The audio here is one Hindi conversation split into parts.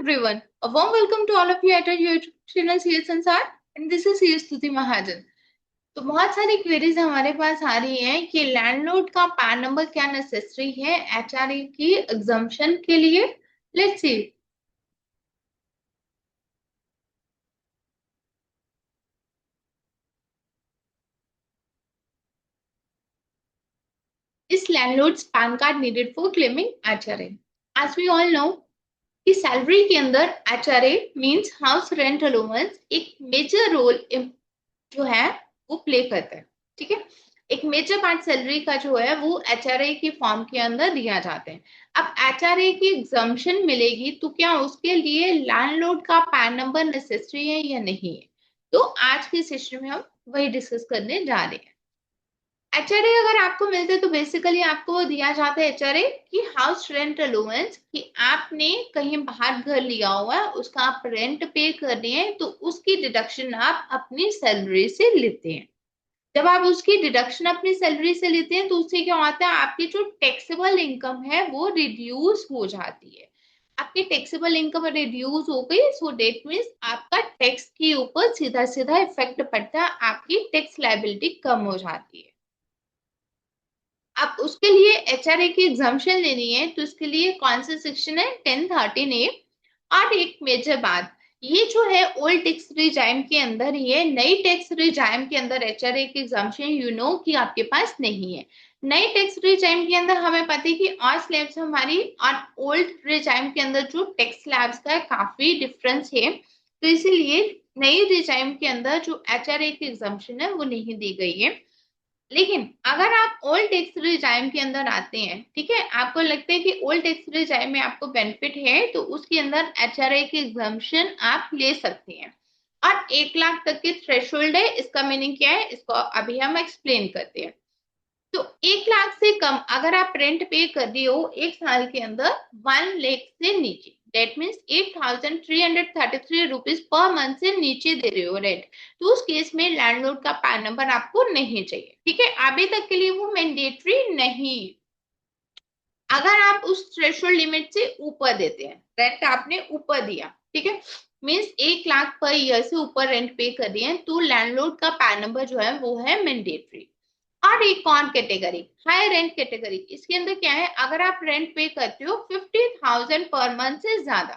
everyone. A warm welcome to all of you at our YouTube channel CS Sansar and this is CS Stuti Mahajan. तो बहुत सारी क्वेरीज हमारे पास आ रही हैं कि लैंडलॉर्ड का पैन नंबर क्या नेसेसरी है एचआरए की एग्जम्पशन के लिए। Let's see. Is landlord's PAN card needed for claiming HRA. As we all know कि सैलरी के अंदर HRA means house rent allowance एक मेजर रोल जो है वो प्ले करता है। ठीक है, एक मेजर पार्ट सैलरी का जो है वो एचआरए की फॉर्म के अंदर दिया जाते हैं। अब एचआरए की एग्जम्पशन मिलेगी तो क्या उसके लिए लैंडलॉर्ड का पैन नंबर नेसेसरी है या नहीं है, तो आज के सेशन में हम वही डिस्कस करने जा रहे हैं। एचआरए अगर आपको मिलते तो बेसिकली आपको वो दिया जाता है एचआरए की हाउस रेंट अलाउंस कि आपने कहीं बाहर घर लिया हुआ है, उसका आप रेंट पे कर रहे हैं तो उसकी डिडक्शन आप अपनी सैलरी से लेते हैं। जब आप उसकी डिडक्शन अपनी सैलरी से लेते हैं तो उससे क्या होता है, आपकी जो टैक्सेबल इनकम है वो रिड्यूस हो जाती है। आपकी टैक्सेबल इनकम रिड्यूस हो गई सो डेट मीन्स आपका टैक्स के ऊपर सीधा सीधा इफेक्ट पड़ता है, आपकी टैक्स लायबिलिटी कम हो जाती है। अब उसके लिए एचआरए की एग्जाम्पशन लेनी है तो इसके लिए कौन सा सेक्शन है 1013A। और एक मेजर बात, ये जो है ओल्ड टैक्स रिजाइम के अंदर ही है, नई टैक्स रिजाइम के अंदर एचआरए की एग्जाम्पशन यू नो कि आपके पास नहीं है। नई टैक्स रिजाइम के अंदर हमें पता है कि और स्लैब्स हमारी और ओल्ड रिजाइम के अंदर जो टैक्स स्लैब्स का है काफी डिफरेंस है, तो इसीलिए नई रिजाइम के अंदर जो एचआरए की एग्जाम्पशन है वो नहीं दी गई है। लेकिन अगर आप ओल्ड टैक्स रिजाइम के अंदर आते हैं, ठीक है, आपको लगता है कि ओल्ड टैक्स रिजाइम में आपको बेनिफिट है तो उसके अंदर एचआरए की एग्जम्पशन आप ले सकते हैं। और 1 लाख तक की थ्रेशोल्ड है, इसका मीनिंग क्या है इसको अभी हम एक्सप्लेन करते हैं। तो 1 लाख से कम अगर आप रेंट पे कर रही हो एक साल के अंदर 1 लाख से नीचे, that means 8,333 rupees per month से नीचे दे रहे हो रेंट, तो उस केस में लैंडलॉर्ड का पैन नंबर आपको नहीं चाहिए। ठीक है, अभी तक के लिए वो मैंडेटरी नहीं। अगर आप उस थ्रेशोल्ड लिमिट से ऊपर देते हैं, रेंट आपने ऊपर दिया, ठीक है, मीन्स 1 लाख पर ईयर से ऊपर रेंट पे कर दिए हैं तो लैंडलॉर्ड का पैन नंबर जो है वो है मैंडेटरी। और एक और कैटेगरी हाई रेंट कैटेगरी, इसके अंदर क्या है, अगर आप रेंट पे करते हो 50,000 पर मंथ से ज्यादा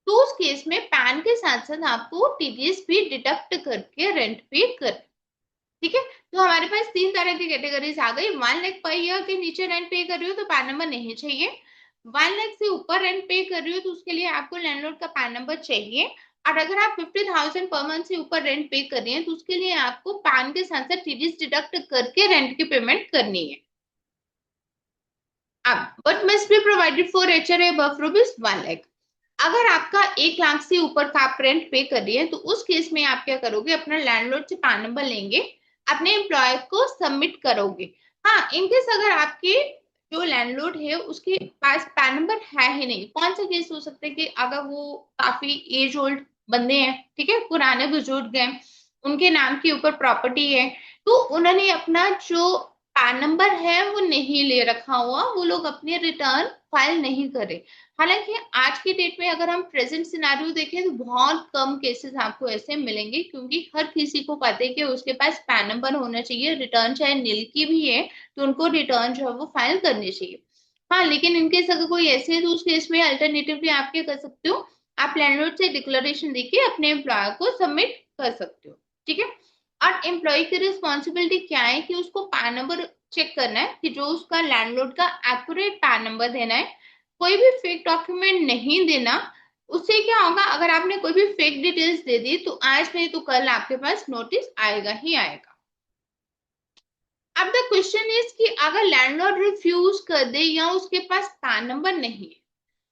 तो उस केस में पैन के साथ साथ आपको टीडीएस भी डिडक्ट करके रेंट पे कर। ठीक है, तो हमारे पास 3 तरह की कैटेगरीज आ गई। 1 लाख पर ईयर के नीचे रेंट पे कर रही हो तो पैन नंबर नहीं चाहिए। 1 लाख से ऊपर रेंट पे कर रही हो तो उसके लिए आपको लैंडलॉर्ड का पैन नंबर चाहिए। और अगर आप 50,000 पर मंथ से ऊपर रेंट पे कर रही हैं तो उसके लिए आपको पैन के साथ साथ टीडीएस डिडक्ट करके रेंट की पेमेंट करनी है। अब but must be provided for HRA above ₹1 lakh. अगर आपका 1 लाख से ऊपर का आप रेंट पे कर रही है तो उस केस में आप क्या करोगे, अपना लैंडलॉर्ड से पैन नंबर लेंगे, अपने एम्प्लॉय को सबमिट करोगे। हाँ, इनकेस अगर आपके जो लैंडलॉर्ड है उसके पास पैन नंबर है ही नहीं, कौन सा केस हो सकता है कि अगर वो काफी एज ओल्ड बंदे हैं, ठीक है, पुराने बुजुर्ग हैं, उनके नाम के ऊपर प्रॉपर्टी है तो उन्होंने अपना जो पैन नंबर है वो नहीं ले रखा हुआ, वो लोग अपने रिटर्न फाइल नहीं करे। हालांकि आज की डेट में अगर हम प्रेजेंट सिनारियो देखें तो बहुत कम केसेस आपको ऐसे मिलेंगे क्योंकि हर किसी को पता है कि उसके पास पैन नंबर होना चाहिए, रिटर्न चाहे नील की भी है तो उनको रिटर्न जो है वो फाइल करनी चाहिए। हाँ, लेकिन इनकेस अगर कोई ऐसे है तो उस केस में अल्टरनेटिवली आप क्या कर सकते हो, आप लैंडलॉर्ड से डिक्लेरेशन देके अपने एम्प्लॉयर को सबमिट कर सकते हो। ठीक है, और एम्प्लॉय की रिस्पॉन्सिबिलिटी क्या है कि उसको पैन नंबर चेक करना है कि जो उसका लैंडलॉर्ड का एक्यूरेट पैन नंबर देना है, कोई भी फेक डॉक्यूमेंट नहीं देना। उससे क्या होगा, अगर आपने कोई भी फेक डिटेल्स दे दी तो आज नहीं तो कल आपके पास नोटिस आएगा ही आएगा। अब द क्वेश्चन इज कि अगर लैंडलॉर्ड रिफ्यूज कर दे या उसके पास पैन नंबर नहीं है,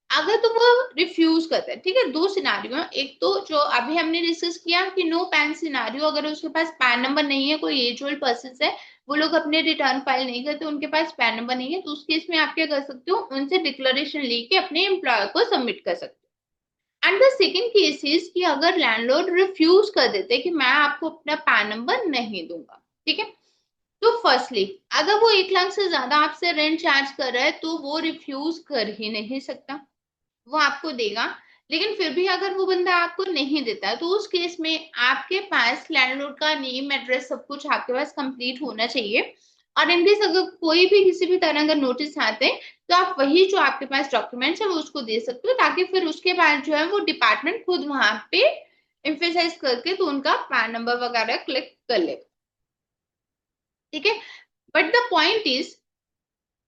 अगर तो वो रिफ्यूज करता है, ठीक है, दो सिनारियो है। एक तो जो अभी हमने डिस्कस किया कि नो पैन सिनारियो, अगर उसके पास पैन नंबर नहीं है, कोई एज ओल्ड पर्सन है, वो लोग अपने रिटर्न फाइल नहीं करते, उनके पास पैन नंबर नहीं है, तो उस केस में आप क्या कर सकते हो, उनसे डिक्लेरेशन लेके अपने एम्प्लॉयर को सबमिट कर सकते हो। And the second case is कि अगर लैंडलॉर्ड रिफ्यूज कर देते कि मैं आपको अपना पैन नंबर नहीं दूंगा, ठीक है, तो फर्स्टली अगर वो 1 लाख से ज्यादा आपसे रेंट चार्ज कर रहा है तो वो रिफ्यूज कर ही नहीं सकता, वो आपको देगा। लेकिन फिर भी अगर वो बंदा आपको नहीं देता है, तो उस केस में आपके पास लैंडलॉर्ड का नेम, एड्रेस, सब कुछ आपके पास कंप्लीट होना चाहिए। और इन केस अगर कोई भी किसी भी तरह का नोटिस आते हैं, तो आप वही जो आपके पास डॉक्यूमेंट्स है वो उसको दे सकते हो, ताकि फिर उसके बाद जो है वो डिपार्टमेंट खुद वहां पे एम्फेसाइज करके तो उनका पैन नंबर वगैरह क्लिक कर ले। ठीक है। बट द पॉइंट इज,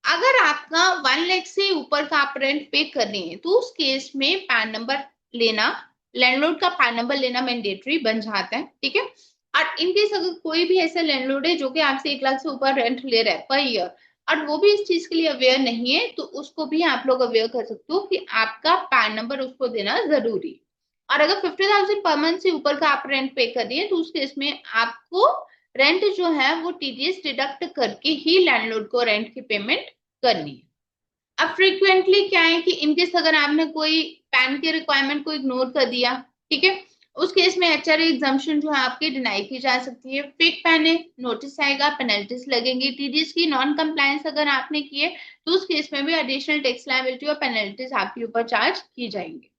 अगर आपका 1 लाख से ऊपर का आप रेंट पे कर रहे हैं, तो उस केस में पैन नंबर लेना, लैंडलॉर्ड का पैन नंबर लेना मैंडेटरी बन जाता है। ठीक है। और इन केस अगर कोई भी ऐसा लैंडलॉर्ड है जो कि आपसे 1 लाख से ऊपर रेंट ले रहा है पर ईयर, और वो भी इस चीज के लिए अवेयर नहीं है, तो उसको भी आप लोग अवेयर कर सकते हो कि आपका पैन नंबर उसको देना जरूरी। और अगर 50,000 पर मंथ से ऊपर का आप रेंट पे कर रही है, तो उस केस में आपको रेंट जो है वो टीडीएस डिडक्ट करके ही लैंडलॉर्ड को रेंट की पेमेंट करनी है। अब फ्रीक्वेंटली क्या है कि इनकेस अगर आपने कोई पैन के रिक्वायरमेंट को इग्नोर कर दिया, ठीक है, उस केस में एचआरए एग्जाम्पशन जो है आपकी डिनाई की जा सकती है। फेक पैन है, नोटिस आएगा, पेनल्टीज लगेंगी। टीडीएस की नॉन कंप्लायंस अगर आपने की है, तो उस केस में भी एडिशनल टैक्स लायबिलिटी और पेनल्टीज आपके ऊपर चार्ज की जाएंगी।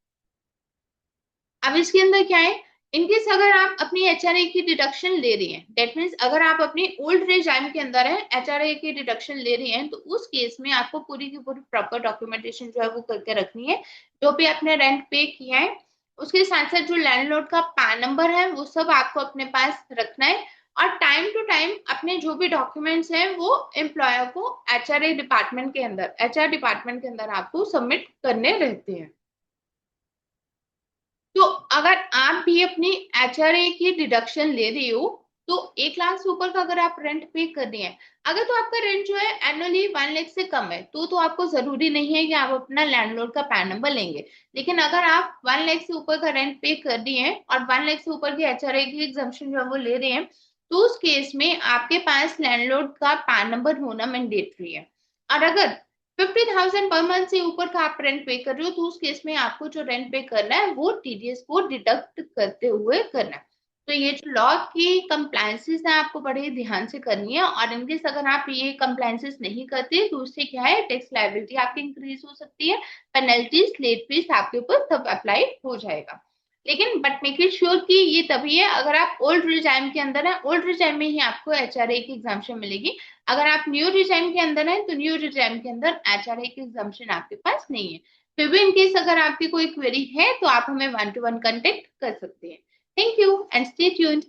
अब इसके अंदर क्या है, इनकेस अगर आप अपनी एचआरए की डिडक्शन ले रही हैं, दैट मीन्स अगर आप अपनी ओल्ड रेजाइम के अंदर है, एचआरए की डिडक्शन ले रही हैं, तो उस केस में आपको पूरी की पूरी प्रॉपर डॉक्यूमेंटेशन जो है वो करके रखनी है। जो भी आपने रेंट पे किया है, उसके साथ साथ जो लैंडलॉर्ड का पैन नंबर है वो सब आपको अपने पास रखना है। और टाइम टू टाइम अपने जो भी डॉक्यूमेंट्स हैं वो एम्प्लॉयर को एचआरए डिपार्टमेंट के अंदर, एचआर डिपार्टमेंट के अंदर आपको सबमिट करने रहते हैं। तो अगर आप भी अपनी एचआरए की डिडक्शन ले रही हो, तो 1 लाख से ऊपर का अगर आप रेंट पे कर रही हैं, अगर तो आपका रेंट जो है एनुअली 1 लाख से कम है, तो आपको जरूरी नहीं है कि आप अपना लैंडलॉर्ड का पैन नंबर लेंगे। लेकिन अगर आप 1 लाख से ऊपर का रेंट पे कर रही हैं और 1 लाख से ऊपर की एचआरए की एग्जम्पशन जो है वो ले रहे हैं, तो उस केस में आपके पास लैंडलॉर्ड का पैन नंबर होना मैंडेटरी है। और अगर 50,000 पर मंथ से ऊपर का आप रेंट पे कर रहे हो, तो उस केस में आपको जो रेंट पे करना है वो टीडीएस को डिडक्ट करते हुए करना है। तो ये जो लॉ की कंप्लायंसेस है आपको बड़े ध्यान से करनी है। और इनकेस अगर आप ये कंप्लायंसेस नहीं करते, तो उससे क्या है, टैक्स लायबिलिटी आपकी इंक्रीज हो सकती है, पेनल्टीज, लेट फीस आपके ऊपर सब अप्लाई हो जाएगा। लेकिन बट मेक इट श्योर कि ये तभी है अगर आप ओल्ड रिजाइम के अंदर है, ओल्ड रिजाइम में ही आपको एचआरए की एग्जाम्पशन मिलेगी। अगर आप न्यू रिजाइम के अंदर हैं, तो न्यू रिजाइम के अंदर एचआरए की एग्जाम्पशन आपके पास नहीं है। फिर भी इनकेस अगर आपकी कोई क्वेरी है, तो आप हमें 1 to 1 कांटेक्ट कर सकते हैं। Thank you and stay tuned.